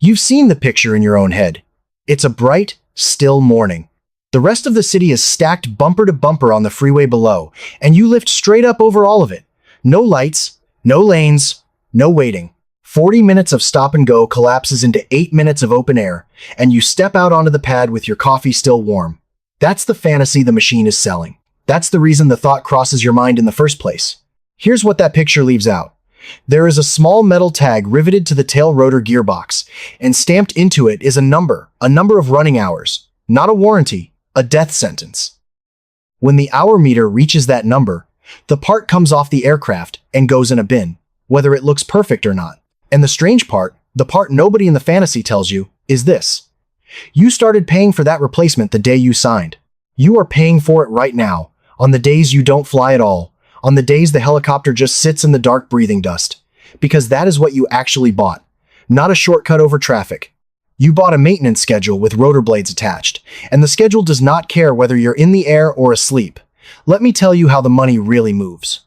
You've seen the picture in your own head. It's a bright, still morning. The rest of the city is stacked bumper to bumper on the freeway below, and you lift straight up over all of it. No lights, no lanes, no waiting. 40 minutes of stop and go collapses into 8 minutes of open air, and you step out onto the pad with your coffee still warm. That's the fantasy the machine is selling. That's the reason the thought crosses your mind in the first place. Here's what that picture leaves out. There is a small metal tag riveted to the tail rotor gearbox, and stamped into it is a number of running hours, not a warranty, a death sentence. When the hour meter reaches that number, the part comes off the aircraft and goes in a bin, whether it looks perfect or not. And the strange part, the part nobody in the fantasy tells you, is this. You started paying for that replacement the day you signed. You are paying for it right now, on the days you don't fly at all, on the days the helicopter just sits in the dark breathing dust. Because that is what you actually bought, not a shortcut over traffic. You bought a maintenance schedule with rotor blades attached, and the schedule does not care whether you're in the air or asleep. Let me tell you how the money really moves.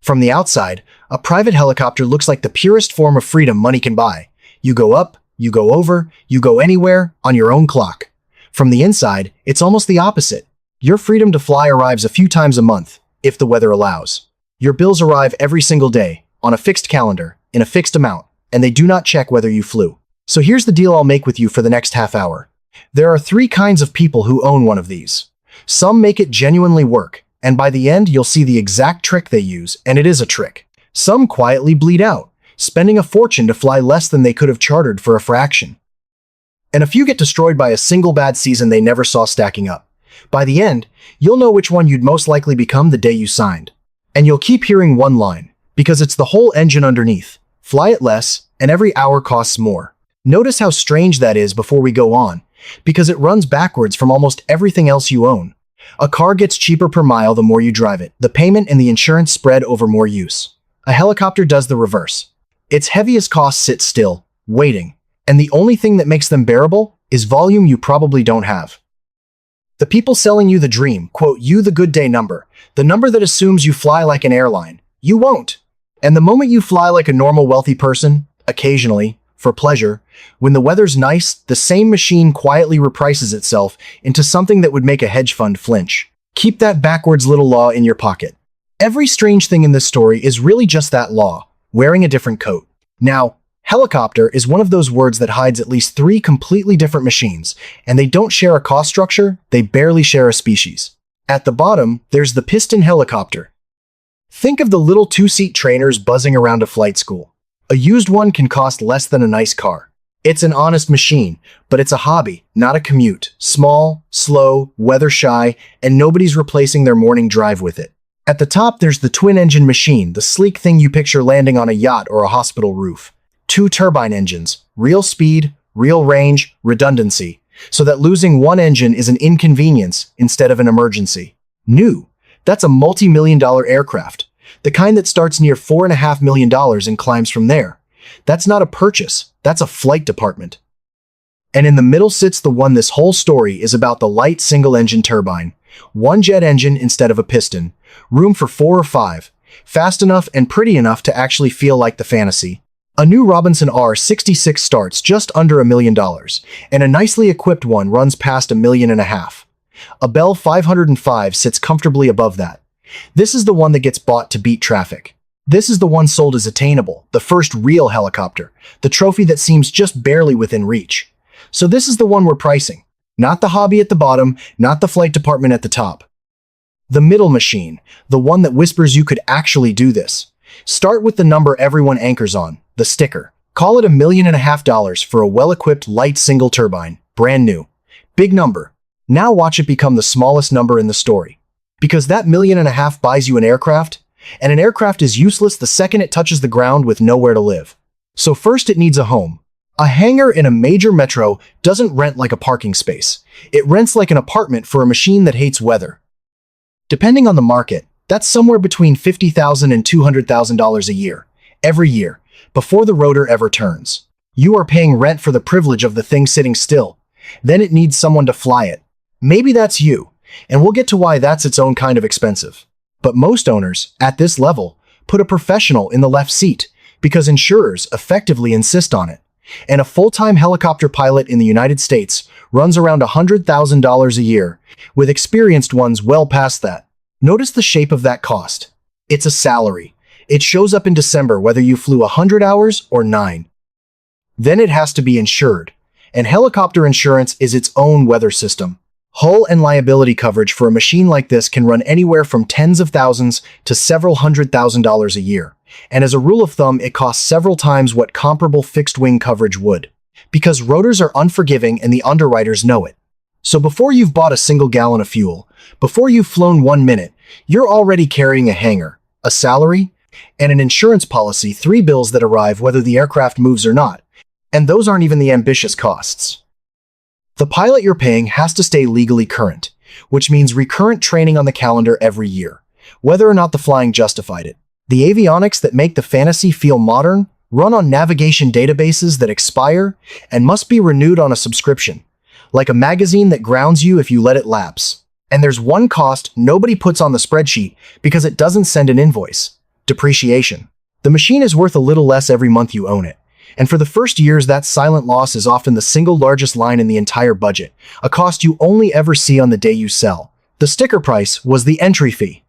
From the outside, a private helicopter looks like the purest form of freedom money can buy. You go up, you go over, you go anywhere, on your own clock. From the inside, it's almost the opposite. Your freedom to fly arrives a few times a month, if the weather allows. Your bills arrive every single day, on a fixed calendar, in a fixed amount, and they do not check whether you flew. So here's the deal I'll make with you for the next half hour. There are 3 kinds of people who own one of these. Some make it genuinely work, and by the end you'll see the exact trick they use, and it is a trick. Some quietly bleed out, spending a fortune to fly less than they could have chartered for a fraction. And a few get destroyed by a single bad season they never saw stacking up. By the end, you'll know which one you'd most likely become the day you signed. And you'll keep hearing one line, because it's the whole engine underneath. Fly it less, and every hour costs more. Notice how strange that is before we go on, because it runs backwards from almost everything else you own. A car gets cheaper per mile the more you drive it. The payment and the insurance spread over more use. A helicopter does the reverse. Its heaviest costs sit still, waiting, and the only thing that makes them bearable is volume you probably don't have. The people selling you the dream quote you the good day number, the number that assumes you fly like an airline. You won't. And the moment you fly like a normal wealthy person, occasionally, for pleasure, when the weather's nice, the same machine quietly reprices itself into something that would make a hedge fund flinch. Keep that backwards little law in your pocket. Every strange thing in this story is really just that law, wearing a different coat. Now, helicopter is one of those words that hides at least 3 completely different machines, and they don't share a cost structure, they barely share a species. At the bottom, there's the piston helicopter. Think of the little 2-seat trainers buzzing around a flight school. A used one can cost less than a nice car. It's an honest machine, but it's a hobby, not a commute. Small, slow, weather-shy, and nobody's replacing their morning drive with it. At the top, there's the twin-engine machine, the sleek thing you picture landing on a yacht or a hospital roof. 2 turbine engines, real speed, real range, redundancy, so that losing one engine is an inconvenience instead of an emergency. New. That's a multi-million-dollar aircraft. The kind that starts near $4.5 million and climbs from there. That's not a purchase, that's a flight department. And in the middle sits the one this whole story is about, the light single-engine turbine. 1 jet engine instead of a piston. Room for 4 or 5. Fast enough and pretty enough to actually feel like the fantasy. A new Robinson R66 starts just under $1 million, and a nicely equipped one runs past $1.5 million. A Bell 505 sits comfortably above that. This is the one that gets bought to beat traffic. This is the one sold as attainable, the first real helicopter, the trophy that seems just barely within reach. So this is the one we're pricing. Not the hobby at the bottom, not the flight department at the top. The middle machine, the one that whispers you could actually do this. Start with the number everyone anchors on, the sticker. Call it $1.5 million for a well-equipped light single turbine, brand new. Big number. Now watch it become the smallest number in the story. Because that $1.5 million buys you an aircraft, and an aircraft is useless the second it touches the ground with nowhere to live. So first it needs a home. A hangar in a major metro doesn't rent like a parking space. It rents like an apartment for a machine that hates weather. Depending on the market, that's somewhere between $50,000 and $200,000 a year, every year, before the rotor ever turns. You are paying rent for the privilege of the thing sitting still. Then it needs someone to fly it. Maybe that's you, and we'll get to why that's its own kind of expensive. But most owners, at this level, put a professional in the left seat because insurers effectively insist on it. And a full-time helicopter pilot in the United States runs around $100,000 a year, with experienced ones well past that. Notice the shape of that cost. It's a salary. It shows up in December whether you flew 100 hours or 9. Then it has to be insured. And helicopter insurance is its own weather system. Hull and liability coverage for a machine like this can run anywhere from tens of thousands to several $100,000 a year. And as a rule of thumb, it costs several times what comparable fixed-wing coverage would. Because rotors are unforgiving and the underwriters know it. So before you've bought a single gallon of fuel, before you've flown 1 minute, you're already carrying a hangar, a salary, and an insurance policy, 3 bills that arrive whether the aircraft moves or not. And those aren't even the ambitious costs. The pilot you're paying has to stay legally current, which means recurrent training on the calendar every year, whether or not the flying justified it. The avionics that make the fantasy feel modern run on navigation databases that expire and must be renewed on a subscription, like a magazine that grounds you if you let it lapse. And there's one cost nobody puts on the spreadsheet because it doesn't send an invoice: depreciation. The machine is worth a little less every month you own it. And for the first years, that silent loss is often the single largest line in the entire budget, a cost you only ever see on the day you sell. The sticker price was the entry fee.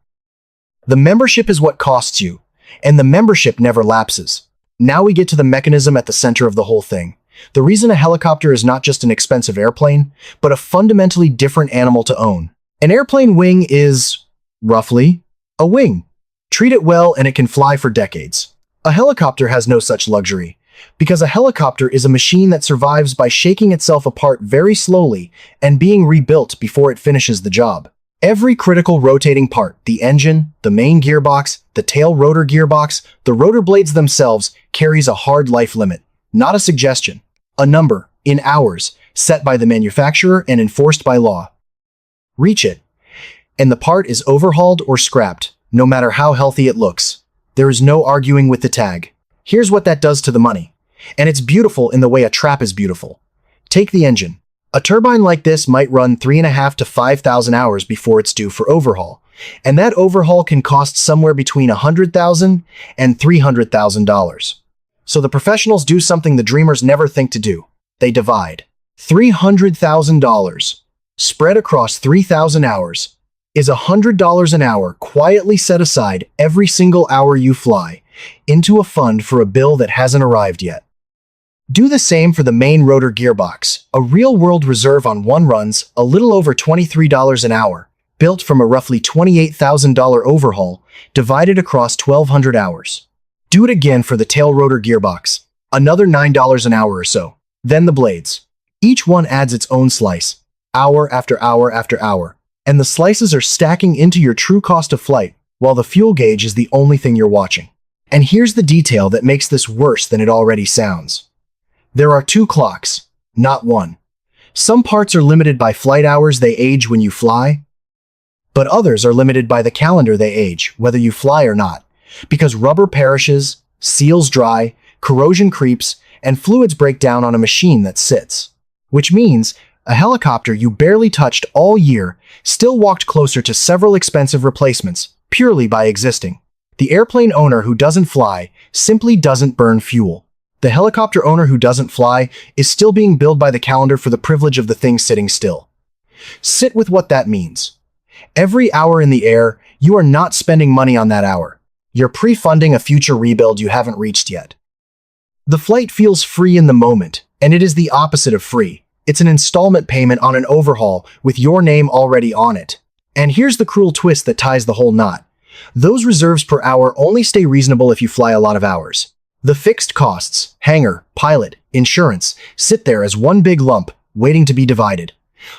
The membership is what costs you, and the membership never lapses. Now we get to the mechanism at the center of the whole thing. The reason a helicopter is not just an expensive airplane, but a fundamentally different animal to own. An airplane wing is, roughly, a wing. Treat it well and it can fly for decades. A helicopter has no such luxury, because a helicopter is a machine that survives by shaking itself apart very slowly and being rebuilt before it finishes the job. Every critical rotating part, the engine, the main gearbox, the tail rotor gearbox, the rotor blades themselves, carries a hard life limit, not a suggestion, a number, in hours, set by the manufacturer and enforced by law. Reach it, and the part is overhauled or scrapped, no matter how healthy it looks. There is no arguing with the tag. Here's what that does to the money. And it's beautiful in the way a trap is beautiful. Take the engine. A turbine like this might run 3,500 to 5,000 hours before it's due for overhaul. And that overhaul can cost somewhere between $100,000 and $300,000. So the professionals do something the dreamers never think to do. They divide. $300,000 spread across 3,000 hours is $100 an hour quietly set aside every single hour you fly into a fund for a bill that hasn't arrived yet. Do the same for the main rotor gearbox, a real-world reserve on one runs a little over $23 an hour, built from a roughly $28,000 overhaul divided across 1,200 hours. Do it again for the tail rotor gearbox, another $9 an hour or so. Then the blades. Each one adds its own slice, hour after hour after hour, and the slices are stacking into your true cost of flight, while the fuel gauge is the only thing you're watching. And here's the detail that makes this worse than it already sounds. There are 2 clocks, not one. Some parts are limited by flight hours they age when you fly, but others are limited by the calendar they age, whether you fly or not, because rubber perishes, seals dry, corrosion creeps, and fluids break down on a machine that sits. Which means a helicopter you barely touched all year still walked closer to several expensive replacements, purely by existing. The airplane owner who doesn't fly simply doesn't burn fuel. The helicopter owner who doesn't fly is still being billed by the calendar for the privilege of the thing sitting still. Sit with what that means. Every hour in the air, you are not spending money on that hour. You're pre-funding a future rebuild you haven't reached yet. The flight feels free in the moment, and it is the opposite of free. It's an installment payment on an overhaul with your name already on it. And here's the cruel twist that ties the whole knot. Those reserves per hour only stay reasonable if you fly a lot of hours. The fixed costs, hangar, pilot, insurance, sit there as one big lump, waiting to be divided.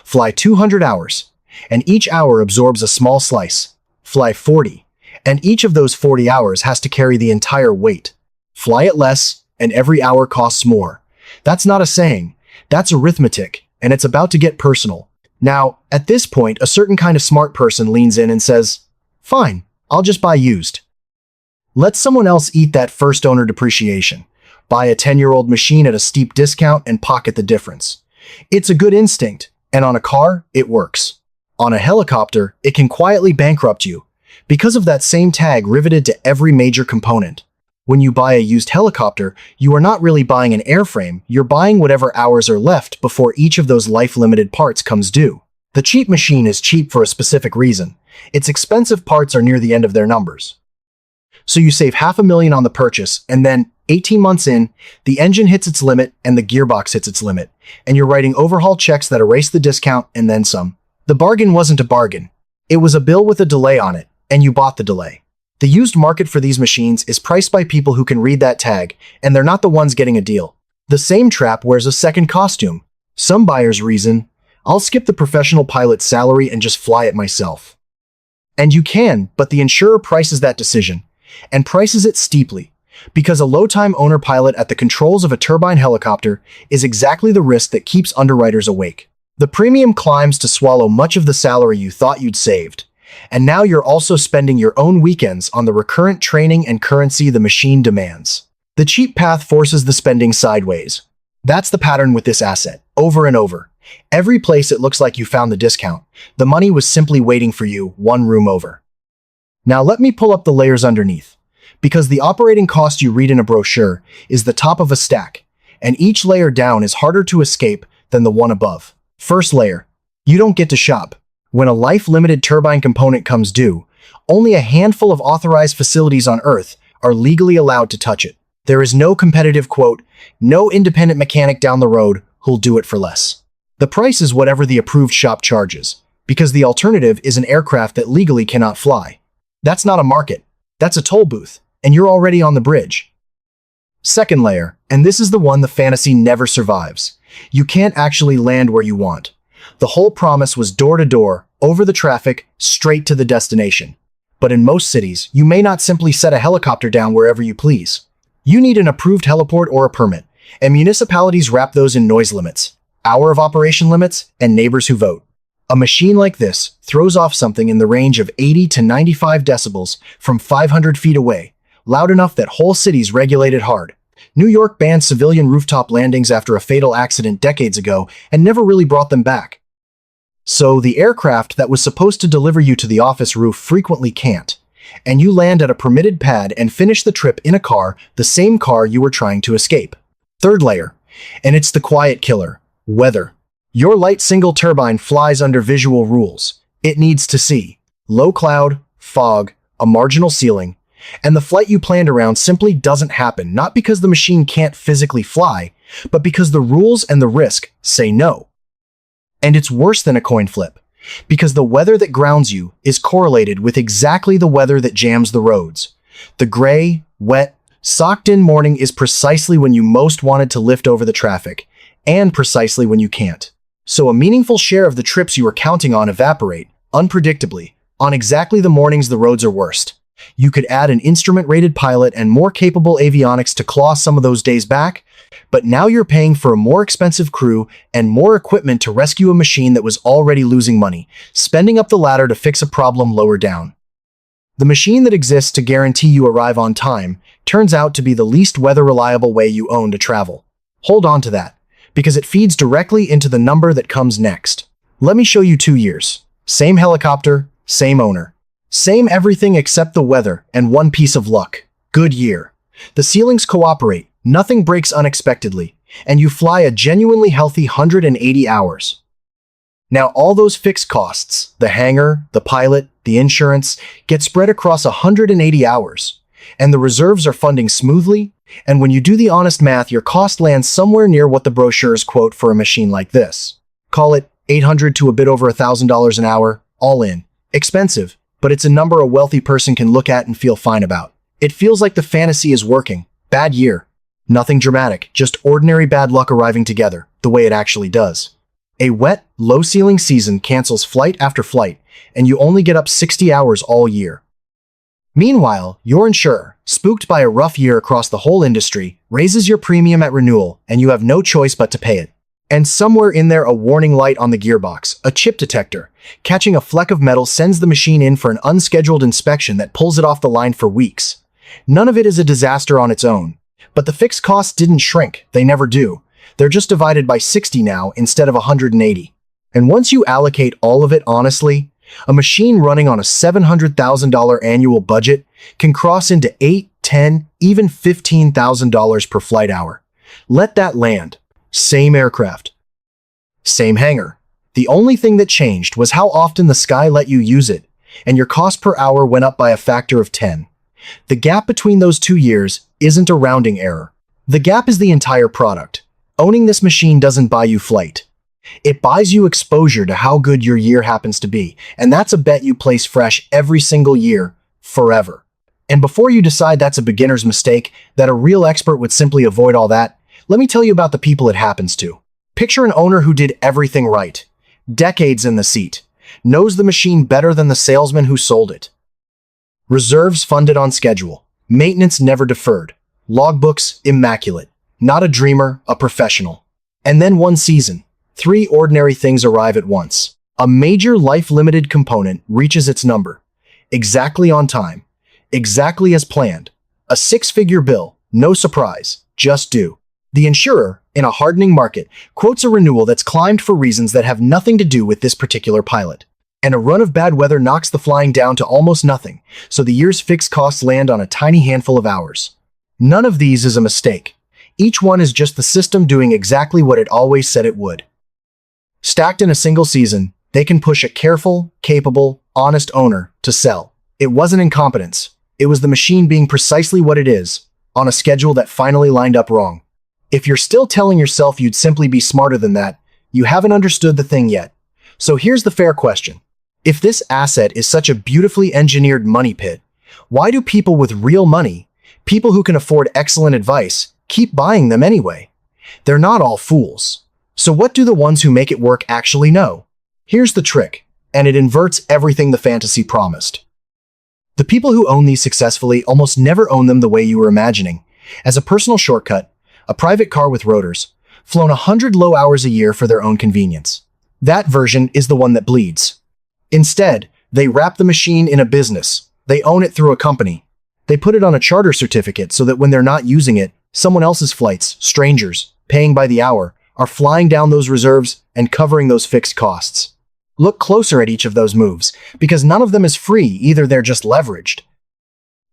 Fly 200 hours, and each hour absorbs a small slice. Fly 40, and each of those 40 hours has to carry the entire weight. Fly it less, and every hour costs more. That's not a saying. That's arithmetic, and it's about to get personal. Now, at this point, a certain kind of smart person leans in and says, "Fine, I'll just buy used." Let someone else eat that first owner depreciation. Buy a 10-year-old machine at a steep discount and pocket the difference. It's a good instinct, and on a car, it works. On a helicopter, it can quietly bankrupt you because of that same tag riveted to every major component. When you buy a used helicopter, you are not really buying an airframe, you're buying whatever hours are left before each of those life-limited parts comes due. The cheap machine is cheap for a specific reason. Its expensive parts are near the end of their numbers. So you save $500,000 on the purchase, and then, 18 months in, the engine hits its limit and the gearbox hits its limit, and you're writing overhaul checks that erase the discount and then some. The bargain wasn't a bargain. It was a bill with a delay on it, and you bought the delay. The used market for these machines is priced by people who can read that tag, and they're not the ones getting a deal. The same trap wears a second costume. Some buyers reason, I'll skip the professional pilot's salary and just fly it myself. And you can, but the insurer prices that decision, and prices it steeply, because a low-time owner pilot at the controls of a turbine helicopter is exactly the risk that keeps underwriters awake. The premium climbs to swallow much of the salary you thought you'd saved, and now you're also spending your own weekends on the recurrent training and currency the machine demands. The cheap path forces the spending sideways. That's the pattern with this asset, over and over. Every place it looks like you found the discount, the money was simply waiting for you one room over. Now let me pull up the layers underneath, because the operating cost you read in a brochure is the top of a stack, and each layer down is harder to escape than the one above. First layer, you don't get to shop. When a life-limited turbine component comes due, only a handful of authorized facilities on Earth are legally allowed to touch it. There is no competitive quote, no independent mechanic down the road who'll do it for less. The price is whatever the approved shop charges, because the alternative is an aircraft that legally cannot fly. That's not a market, that's a toll booth, and you're already on the bridge. Second layer, and this is the one the fantasy never survives. You can't actually land where you want. The whole promise was door-to-door, over the traffic, straight to the destination. But in most cities, you may not simply set a helicopter down wherever you please. You need an approved heliport or a permit, and municipalities wrap those in noise limits, hour of operation limits, and neighbors who vote. A machine like this throws off something in the range of 80 to 95 decibels from 500 feet away, loud enough that whole cities regulate it hard. New York banned civilian rooftop landings after a fatal accident decades ago and never really brought them back. So the aircraft that was supposed to deliver you to the office roof frequently can't, and you land at a permitted pad and finish the trip in a car, the same car you were trying to escape. Third layer, and it's the quiet killer, weather. Your light single turbine flies under visual rules. It needs to see low cloud, fog, a marginal ceiling, and the flight you planned around simply doesn't happen, not because the machine can't physically fly, but because the rules and the risk say no. And it's worse than a coin flip, because the weather that grounds you is correlated with exactly the weather that jams the roads. The gray, wet, socked-in morning is precisely when you most wanted to lift over the traffic, and precisely when you can't. So a meaningful share of the trips you were counting on evaporate, unpredictably, on exactly the mornings the roads are worst. You could add an instrument-rated pilot and more capable avionics to claw some of those days back, but now you're paying for a more expensive crew and more equipment to rescue a machine that was already losing money, spending up the ladder to fix a problem lower down. The machine that exists to guarantee you arrive on time turns out to be the least weather-reliable way you own to travel. Hold on to that, because it feeds directly into the number that comes next. Let me show you 2 years. Same helicopter, same owner. Same everything except the weather and one piece of luck. Good year. The ceilings cooperate, nothing breaks unexpectedly, and you fly a genuinely healthy 180 hours. Now all those fixed costs, the hangar, the pilot, the insurance, get spread across 180 hours, and the reserves are funding smoothly, and when you do the honest math, your cost lands somewhere near what the brochures quote for a machine like this. Call it $800 to a bit over $1,000 an hour, all in. Expensive, but it's a number a wealthy person can look at and feel fine about. It feels like the fantasy is working. Bad year. Nothing dramatic, just ordinary bad luck arriving together, the way it actually does. A wet, low-ceiling season cancels flight after flight, and you only get up 60 hours all year. Meanwhile, your insurer, spooked by a rough year across the whole industry, raises your premium at renewal, and you have no choice but to pay it. And somewhere in there, a warning light on the gearbox, a chip detector, catching a fleck of metal sends the machine in for an unscheduled inspection that pulls it off the line for weeks. None of it is a disaster on its own. But the fixed costs didn't shrink, they never do. They're just divided by 60 now instead of 180. And once you allocate all of it honestly, A machine running on a $700,000 annual budget can cross into $8, $10, even $15,000 per flight hour. Let that land. Same aircraft. Same hangar. The only thing that changed was how often the sky let you use it, and your cost per hour went up by a factor of 10. The gap between those 2 years isn't a rounding error. The gap is the entire product. Owning this machine doesn't buy you flight. It buys you exposure to how good your year happens to be, and that's a bet you place fresh every single year, forever. And before you decide that's a beginner's mistake, that a real expert would simply avoid all that, let me tell you about the people it happens to. Picture an owner who did everything right. Decades in the seat. Knows the machine better than the salesman who sold it. Reserves funded on schedule. Maintenance never deferred. Logbooks immaculate. Not a dreamer, a professional. And then one season. 3 ordinary things arrive at once. A major life-limited component reaches its number. Exactly on time. Exactly as planned. A 6-figure bill. No surprise. Just due. The insurer, in a hardening market, quotes a renewal that's climbed for reasons that have nothing to do with this particular pilot. And a run of bad weather knocks the flying down to almost nothing, so the year's fixed costs land on a tiny handful of hours. None of these is a mistake. Each one is just the system doing exactly what it always said it would. Stacked in a single season, they can push a careful, capable, honest owner to sell. It wasn't incompetence. It was the machine being precisely what it is, on a schedule that finally lined up wrong. If you're still telling yourself you'd simply be smarter than that, you haven't understood the thing yet. So here's the fair question. If this asset is such a beautifully engineered money pit, why do people with real money, people who can afford excellent advice, keep buying them anyway? They're not all fools. So what do the ones who make it work actually know? Here's the trick, and it inverts everything the fantasy promised. The people who own these successfully almost never own them the way you were imagining, as a personal shortcut, a private car with rotors, flown 100 low hours a year for their own convenience. That version is the one that bleeds. Instead, they wrap the machine in a business. They own it through a company. They put it on a charter certificate so that when they're not using it, someone else's flights, strangers, paying by the hour, are flying down those reserves and covering those fixed costs. Look closer at each of those moves, because none of them is free, either they're just leveraged.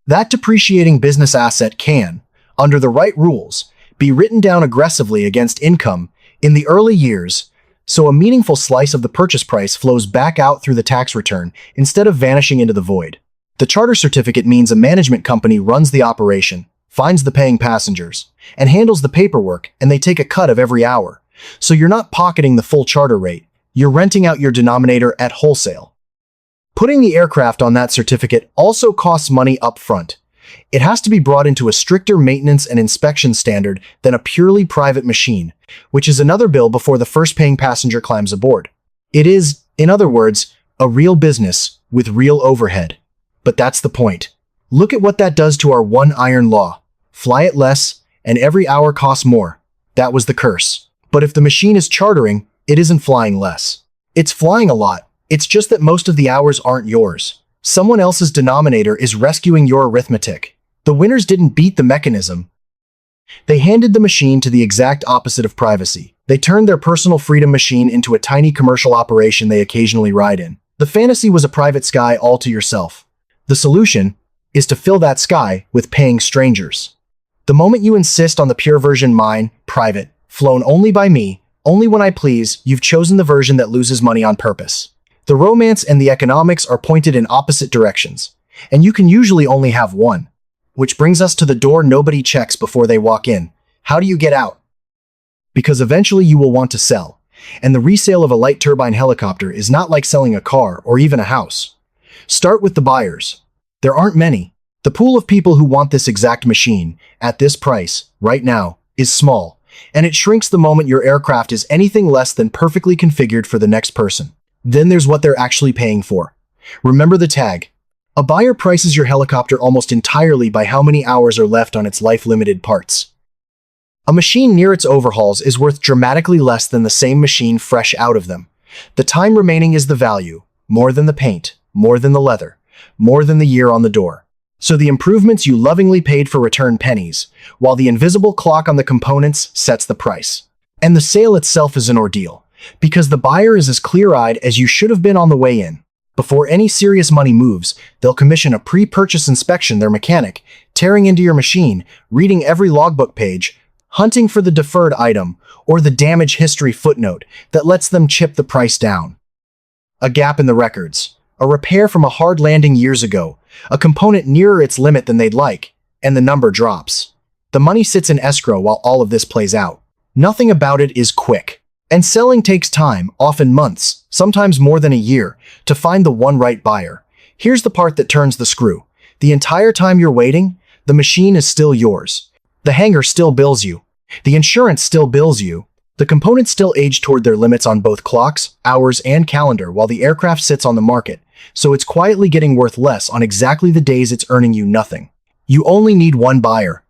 That depreciating business asset can, under the right rules, be written down aggressively against income in the early years, so a meaningful slice of the purchase price flows back out through the tax return instead of vanishing into the void. The charter certificate means a management company runs the operation, finds the paying passengers, and handles the paperwork, and they take a cut of every hour. So you're not pocketing the full charter rate, you're renting out your denominator at wholesale. Putting the aircraft on that certificate also costs money up front. It has to be brought into a stricter maintenance and inspection standard than a purely private machine, which is another bill before the first paying passenger climbs aboard. It is, in other words, a real business with real overhead. But that's the point. Look at what that does to our one iron law. Fly it less, and every hour costs more. That was the curse. But if the machine is chartering, it isn't flying less. It's flying a lot. It's just that most of the hours aren't yours. Someone else's denominator is rescuing your arithmetic. The winners didn't beat the mechanism. They handed the machine to the exact opposite of privacy. They turned their personal freedom machine into a tiny commercial operation they occasionally ride in. The fantasy was a private sky all to yourself. The solution is to fill that sky with paying strangers. The moment you insist on the pure version, mine, private, flown only by me, only when I please, you've chosen the version that loses money on purpose. The romance and the economics are pointed in opposite directions, and you can usually only have one. Which brings us to the door nobody checks before they walk in. How do you get out? Because eventually you will want to sell, and the resale of a light turbine helicopter is not like selling a car or even a house. Start with the buyers. There aren't many. The pool of people who want this exact machine, at this price, right now, is small, and it shrinks the moment your aircraft is anything less than perfectly configured for the next person. Then there's what they're actually paying for. Remember the tag. A buyer prices your helicopter almost entirely by how many hours are left on its life-limited parts. A machine near its overhauls is worth dramatically less than the same machine fresh out of them. The time remaining is the value, more than the paint, more than the leather, more than the year on the door. So the improvements you lovingly paid for return pennies, while the invisible clock on the components sets the price. And the sale itself is an ordeal, because the buyer is as clear-eyed as you should have been on the way in. Before any serious money moves, they'll commission a pre-purchase inspection their mechanic, tearing into your machine, reading every logbook page, hunting for the deferred item or the damage history footnote that lets them chip the price down. A gap in the records, a repair from a hard landing years ago, a component nearer its limit than they'd like, and the number drops. The money sits in escrow while all of this plays out. Nothing about it is quick. And selling takes time, often months, sometimes more than a year, to find the one right buyer. Here's the part that turns the screw. The entire time you're waiting, the machine is still yours. The hangar still bills you. The insurance still bills you. The components still age toward their limits on both clocks, hours, and calendar while the aircraft sits on the market, so it's quietly getting worth less on exactly the days it's earning you nothing. You only need one buyer.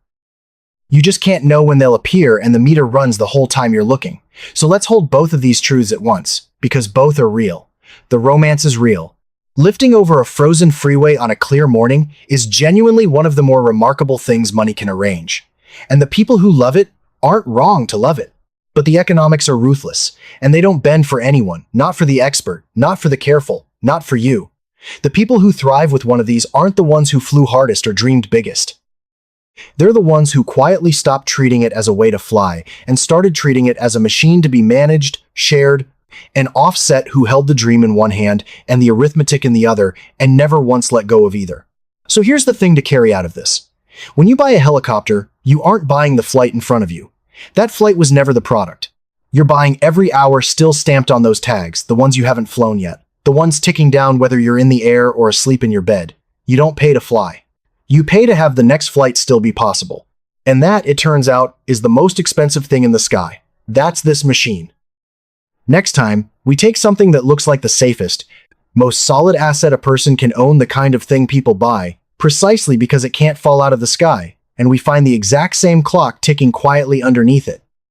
You just can't know when they'll appear, and the meter runs the whole time you're looking. So let's hold both of these truths at once, because both are real. The romance is real. Lifting over a frozen freeway on a clear morning is genuinely one of the more remarkable things money can arrange. And the people who love it aren't wrong to love it. But the economics are ruthless, and they don't bend for anyone, not for the expert, not for the careful, not for you. The people who thrive with one of these aren't the ones who flew hardest or dreamed biggest. They're the ones who quietly stopped treating it as a way to fly and started treating it as a machine to be managed, shared, and offset, who held the dream in one hand and the arithmetic in the other and never once let go of either. So here's the thing to carry out of this. When you buy a helicopter, you aren't buying the flight in front of you. That flight was never the product. You're buying every hour still stamped on those tags, the ones you haven't flown yet, the ones ticking down whether you're in the air or asleep in your bed. You don't pay to fly. You pay to have the next flight still be possible. And that, it turns out, is the most expensive thing in the sky. That's this machine. Next time, we take something that looks like the safest, most solid asset a person can own, the kind of thing people buy, precisely because it can't fall out of the sky, and we find the exact same clock ticking quietly underneath it.